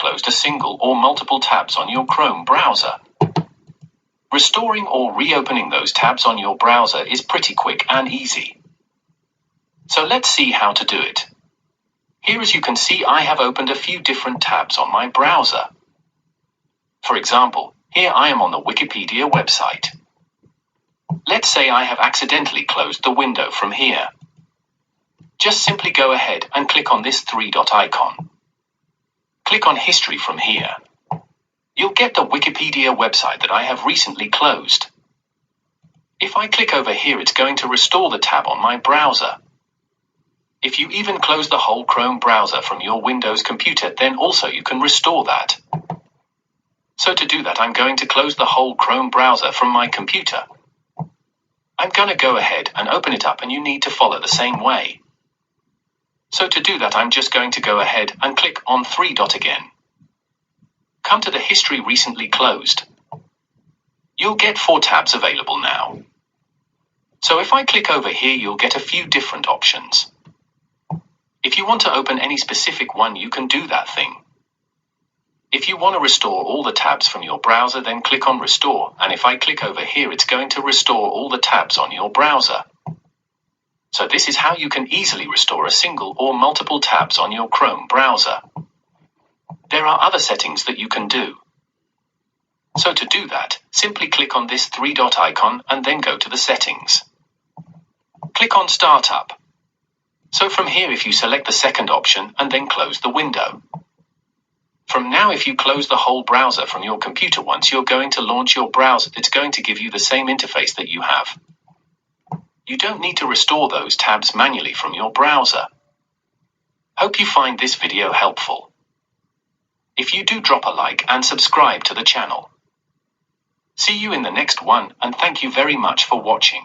closed a single or multiple tabs on your Chrome browser. Restoring or reopening those tabs on your browser is pretty quick and easy. So let's see how to do it. Here, as you can see, I have opened a few different tabs on my browser. For example, here I am on the Wikipedia website. Let's say I have accidentally closed the window from here. Just simply go ahead and click on this three-dot icon. Click on History from here. You'll get the Wikipedia website that I have recently closed. If I click over here, it's going to restore the tab on my browser. If you even close the whole Chrome browser from your Windows computer, then also you can restore that. So to do that, I'm going to close the whole Chrome browser from my computer. I'm going to go ahead and open it up, and you need to follow the same way. So to do that, I'm just going to go ahead and click on three-dot again. Come to the History Recently Closed. You'll get 4 tabs available now. So if I click over here, you'll get a few different options. If you want to open any specific one, you can do that thing. If you want to restore all the tabs from your browser, then click on Restore, and if I click over here, it's going to restore all the tabs on your browser. So this is how you can easily restore a single or multiple tabs on your Chrome browser. There are other settings that you can do. So to do that, simply click on this three-dot icon and then go to the settings. Click on Startup. So from here, if you select the second option and then close the window. From now, if you close the whole browser from your computer, once you're going to launch your browser, it's going to give you the same interface that you have. You don't need to restore those tabs manually from your browser. Hope you find this video helpful. If you do, drop a like and subscribe to the channel. See you in the next one, and thank you very much for watching.